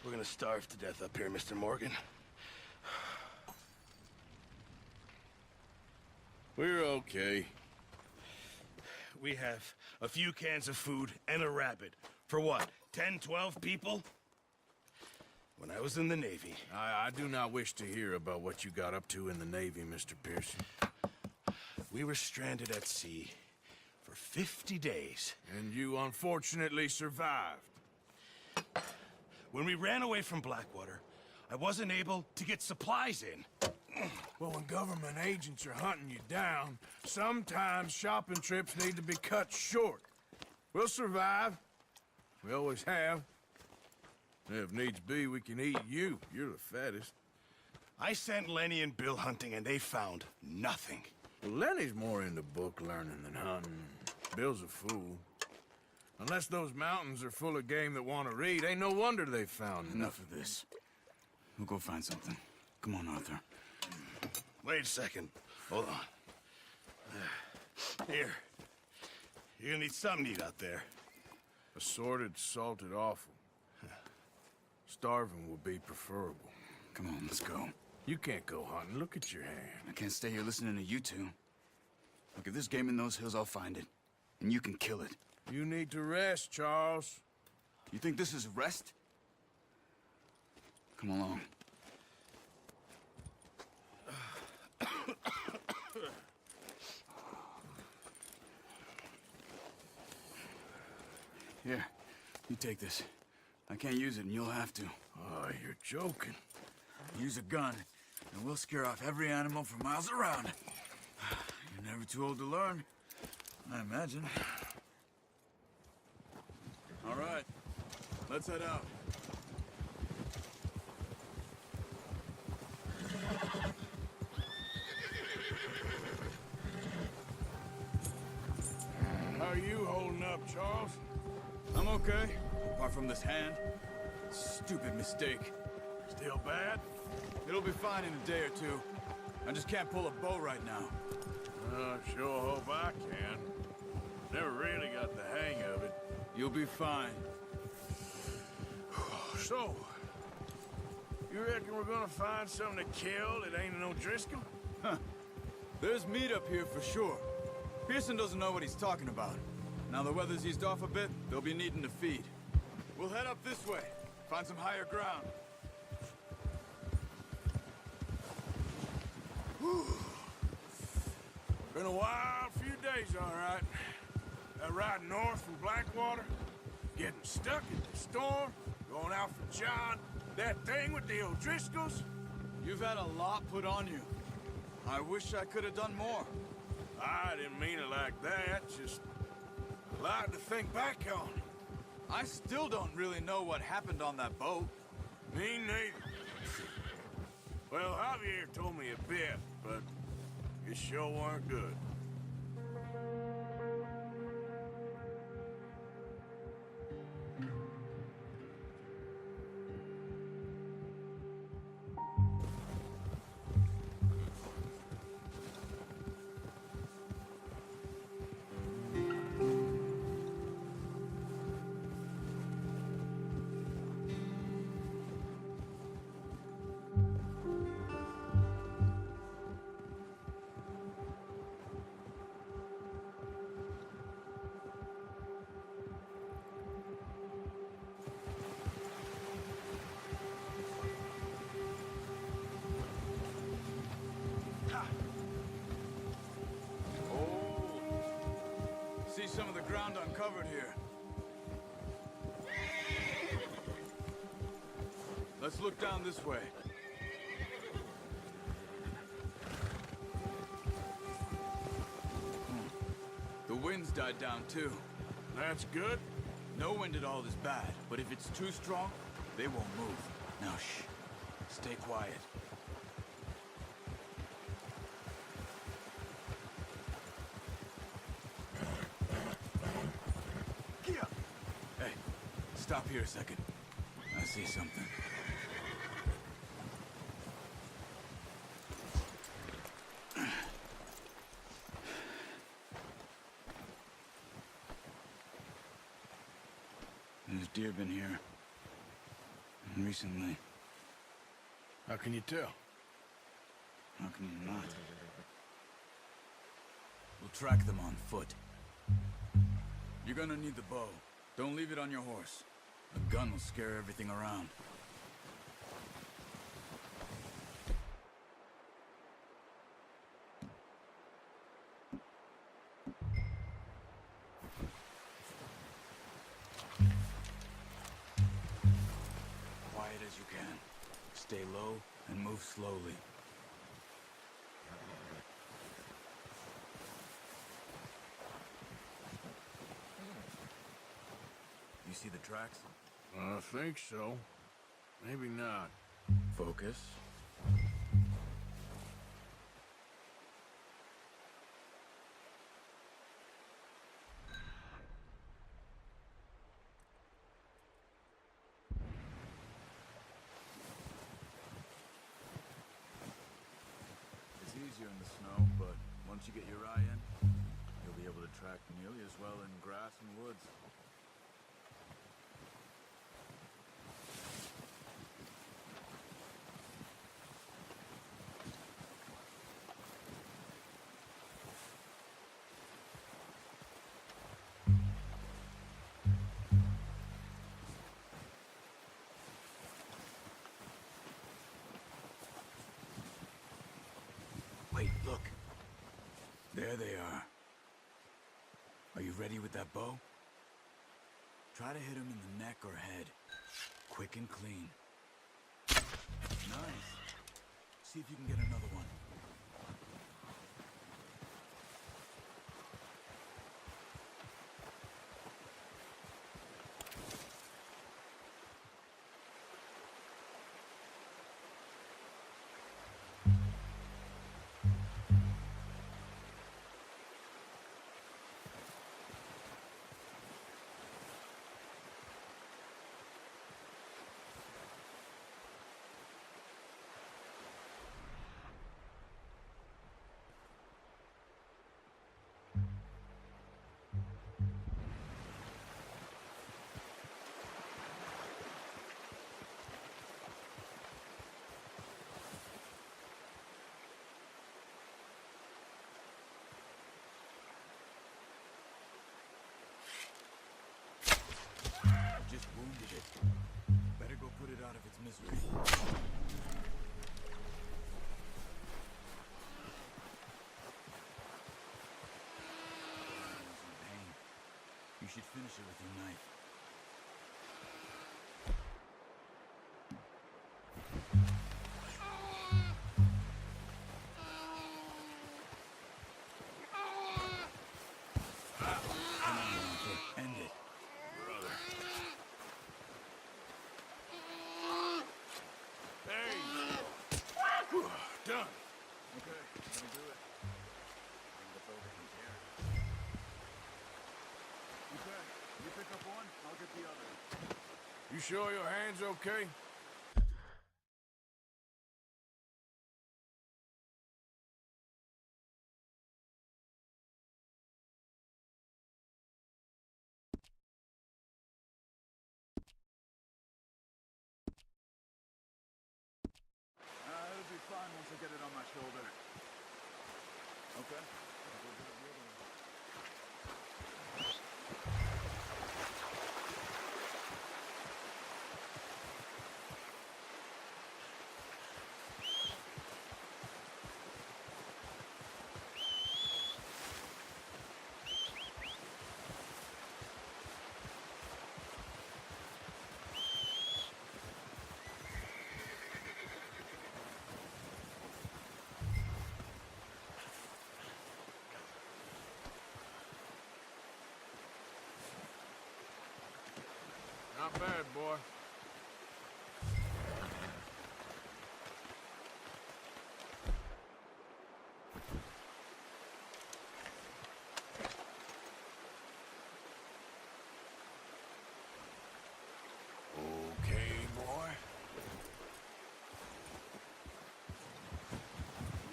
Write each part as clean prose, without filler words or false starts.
we're gonna starve to death up here, Mr. Morgan. We're okay. We have a few cans of food and a rabbit. For what, 10, 12 people? When I was in the Navy... I do not wish to hear about what you got up to in the Navy, Mr. Pearson. We were stranded at sea for 50 days. And you unfortunately survived. When we ran away from Blackwather, I wasn't able to get supplies in. Well, when government agents are hunting you down, sometimes shopping trips need to be cut short. We'll survive. We always have. If needs be, we can eat you. You're the fattest. I sent Lenny and Bill hunting, and they found nothing. Well, Lenny's more into book learning than hunting. Bill's a fool. Unless those mountains are full of game that want to read, ain't no wonder they found Enough of this. We'll go find something. Come on, Arthur. Wait a second. Hold on. Here. You're gonna need something to eat out there. Assorted, salted offal. Starving would be preferable. Come on, let's go. You can't go hunting. Look at your hand. I can't stay here listening to you two. Look, if there's game in those hills, I'll find it. And you can kill it. You need to rest, Charles. You think this is rest? Come along. Here, you take this. I can't use it, and you'll have to. Oh, you're joking. Use a gun, and we'll scare off every animal for miles around. You're never too old to learn, I imagine. All right, let's head out. How are you holding up, Charles? I'm okay, apart from this hand. Stupid mistake. Still bad? It'll be fine in a day or two. I just can't pull a bow right now. I sure hope I can. Never really got the hang of it. You'll be fine. So, you reckon we're gonna find something to kill that ain't no Driscoll? Huh. There's meat up here for sure. Pearson doesn't know what he's talking about. Now the weather's eased off a bit, they'll be needing to feed. We'll head up this way, find some higher ground. Whew. Been a wild few days, all right. That ride north from Blackwater, getting stuck in the storm, going out for John, that thing with the O'Driscolls. You've had a lot put on you. I wish I could have done more. I didn't mean it like that, just a lot to think back on. I still don't really know what happened on that boat. Me neither. Well, Javier told me a bit, but it sure weren't good. See some of the ground uncovered here. Let's look down this way. The wind's died down too. That's good. No wind at all is bad, but if it's too strong, they won't move. Now shh. Stay quiet. Hey, stop here a second. I see something. There's deer been here. Recently. How can you tell? How can you not? We'll track them on foot. You're gonna need the bow. Don't leave it on your horse. A gun will scare everything around. Quiet as you can. Stay low and move slowly. You see the tracks? I think so. Maybe not. Focus. It's easier in the snow, but once you get your eye in, you'll be able to track nearly as well in grass and woods. Wait, look. There they are. Are you ready with that bow? Try to hit him in the neck or head. Quick and clean. Nice. See if you can get another one. Just wounded it. Better go put it out of its misery. It's in pain. You should finish it with your knife. Come on, Arthur. End it. Brother. Hey! Done. Okay, gonna do it. Bring the bow to him here. Okay, you pick up one, I'll get the other. You sure your hand's okay? It'll be fine once I get it on my shoulder. Okay, I'll go grab the other one. Not bad, boy. Okay, boy.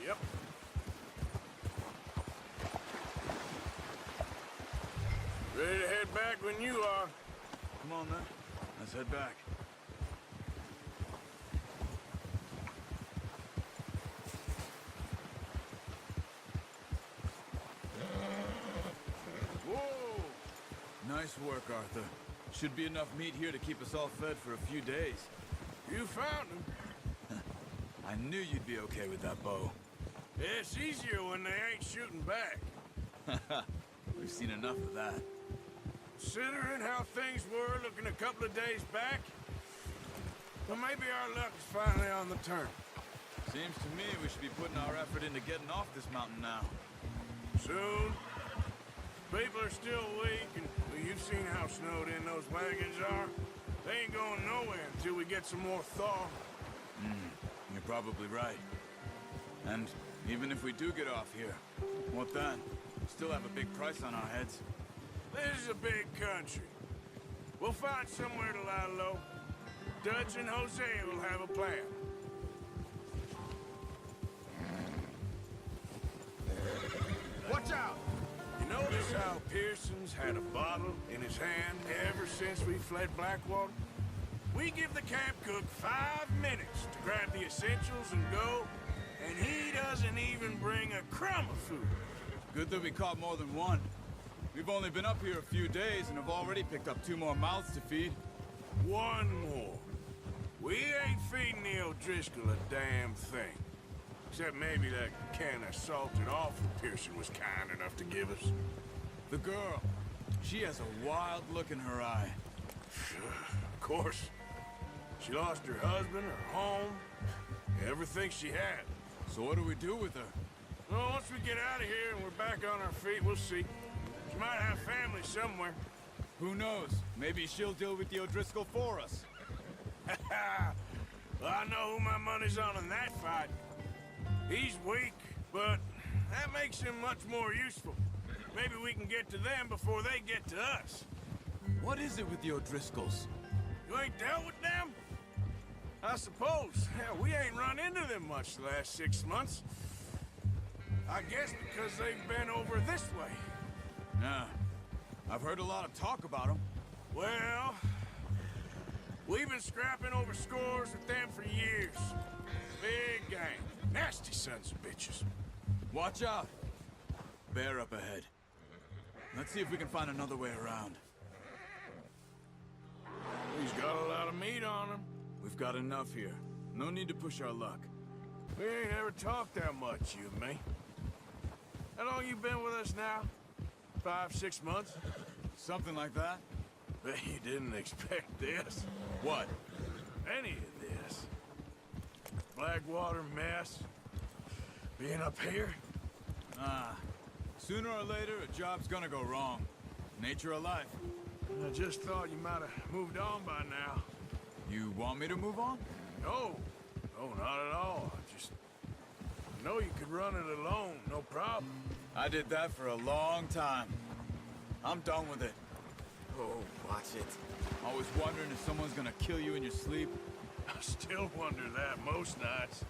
Yep. Ready to head back when you are. Come on then, let's head back. Nice work, Arthur. Should be enough meat here to keep us all fed for a few days. You found him. I knew you'd be okay with that bow. It's easier when they ain't shooting back. We've seen enough of that. Considering how things were looking a couple of days back, well, maybe our luck is finally on the turn. Seems to me we should be putting our effort into getting off this mountain now. Soon. People are still weak, and well, you've seen how snowed in those wagons are. They ain't going nowhere until we get some more thaw. You're probably right. And even if we do get off here, what then? We still have a big price on our heads. This is a big country. We'll find somewhere to lie low. Dutch and Hosea will have a plan. Watch out! You notice how Pearson's had a bottle in his hand ever since we fled Blackwaters? We give the camp cook 5 minutes to grab the essentials and go, and he doesn't even bring a crumb of food. Good that we caught more than one. We've only been up here a few days and have already picked up 2 more mouths to feed. 1 more. We ain't feeding the O'Driscoll a damn thing. Except maybe that can of salted offal Pearson was kind enough to give us. The girl, she has a wild look in her eye. Of course. She lost her husband, her home, everything she had. So what do we do with her? Well, once we get out of here and we're back on our feet, we'll see. She might have family somewhere. Who knows? Maybe she'll deal with the O'Driscoll for us. Well, I know who my money's on in that fight. He's weak, but that makes him much more useful. Maybe we can get to them before they get to us. What is it with the O'Driscolls? You ain't dealt with them? I suppose. Hell, we ain't run into them much the last 6 months. I guess because they've been over this way. Yeah. I've heard a lot of talk about them. Well, we've been scrapping over scores with them for years. Big gang. Nasty sons of bitches. Watch out. Bear up ahead. Let's see if we can find another way around. He's got a lot of meat on him. We've got enough here. No need to push our luck. We ain't ever talked that much, you and me. How long you been with us now? 5, 6 months? Something like that? Bet you didn't expect this. What? Any of this. Blackwater mess. Being up here? Sooner or later, a job's gonna go wrong. Nature of life. I just thought you might have moved on by now. You want me to move on? No. No, not at all. I know you could run it alone, no problem. I did that for a long time. I'm done with it. Oh, watch it. Always wondering if someone's gonna kill you in your sleep. I still wonder that most nights.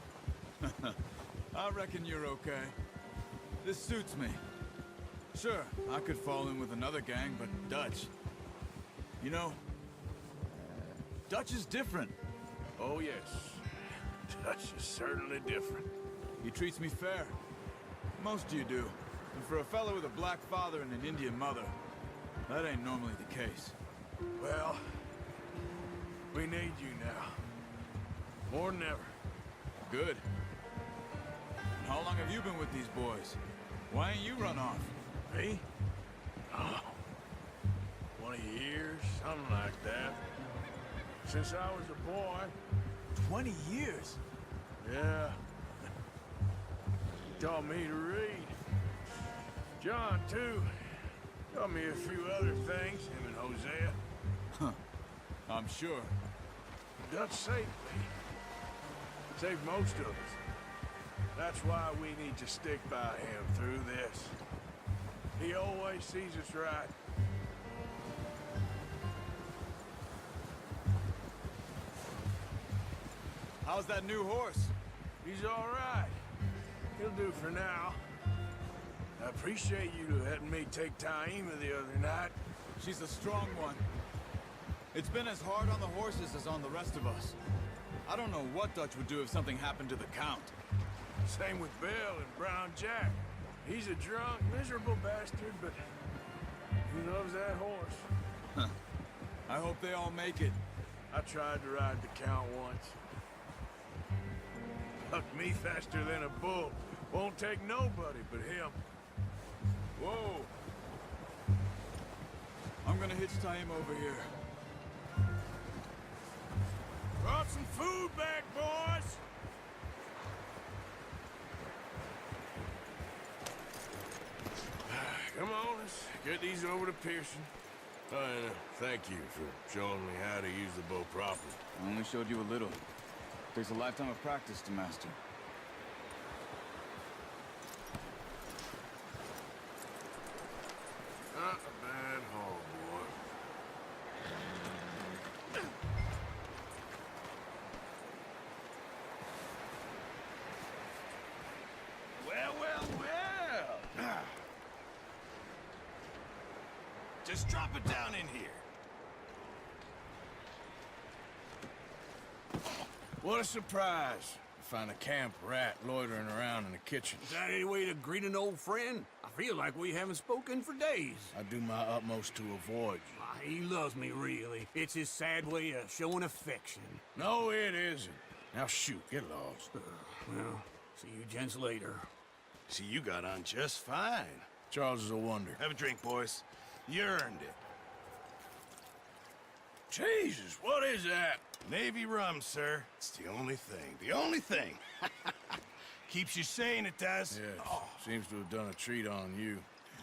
I reckon you're okay. This suits me. Sure, I could fall in with another gang, but Dutch... You know, Dutch is different. Oh, yes. Dutch is certainly different. He treats me fair. Most of you do. And for a fellow with a black father and an Indian mother, that ain't normally the case. Well, we need you now. More than ever. Good. And how long have you been with these boys? Why ain't you run off? Me? Oh. 20 years, something like that. Since I was a boy. 20 years? Yeah. Taught me to read. John, too. Taught me a few other things, him and Hosea. Huh. I'm sure. Dutch saved me. Saved most of us. That's why we need to stick by him through this. He always sees us right. How's that new horse? He's all right. He'll do for now. I appreciate you letting me take Taima the other night. She's a strong one. It's been as hard on the horses as on the rest of us. I don't know what Dutch would do if something happened to the Count. Same with Bill and Brown Jack. He's a drunk, miserable bastard, but he loves that horse. I hope they all make it. I tried to ride the Count once. Bucked me faster than a bull. Won't take nobody but him. Whoa. I'm gonna hitch tie him over here. Brought some food back, boys! Come on, let's get these over to Pearson. Oh, and thank you for showing me how to use the bow properly. I only showed you a little. Takes a lifetime of practice to master. Not a bad haul, boy. Well, well, well. Just drop it down in here. What a surprise. Find a camp rat loitering around in the kitchen. Is that any way to greet an old friend? I feel like we haven't spoken for days. I do my utmost to avoid you. He loves me, really. It's his sad way of showing affection. No, it isn't. Now shoot, get lost. Well, see you gents later. See, you got on just fine. Charles is a wonder. Have a drink, boys. You earned it. Jesus, what is that? Navy rum, sir. It's the only thing. The only thing. Keeps you sane, it does. Yes, seems to have done a treat on you.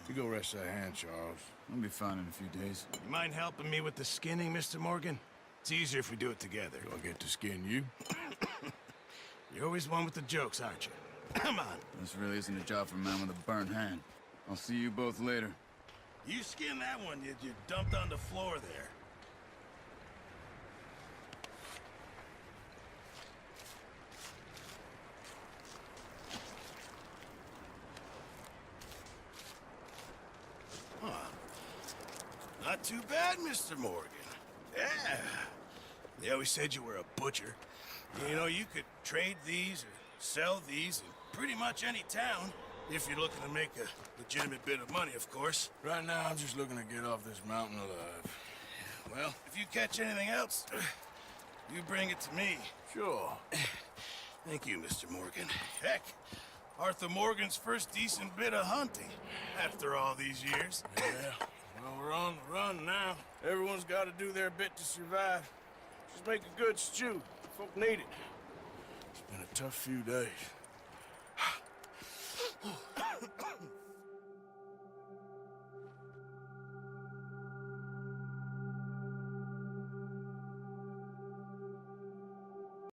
You go rest that hand, Charles. I'll be fine in a few days. You mind helping me with the skinning, Mr. Morgan? It's easier if we do it together. Do I get to skin you? You're always one with the jokes, aren't you? Come on. This really isn't a job for a man with a burnt hand. I'll see you both later. You skin that one you dumped on the floor there. Not too bad, Mr. Morgan. Yeah. They always said you were a butcher. You know, you could trade these or sell these in pretty much any town. If you're looking to make a legitimate bit of money, of course. Right now, I'm just looking to get off this mountain alive. Well, if you catch anything else, you bring it to me. Sure. Thank you, Mr. Morgan. Heck, Arthur Morgan's first decent bit of hunting after all these years. Yeah. Well, we're on the run now. Everyone's got to do their bit to survive. Just make a good stew. Folk need it. It's been a tough few days.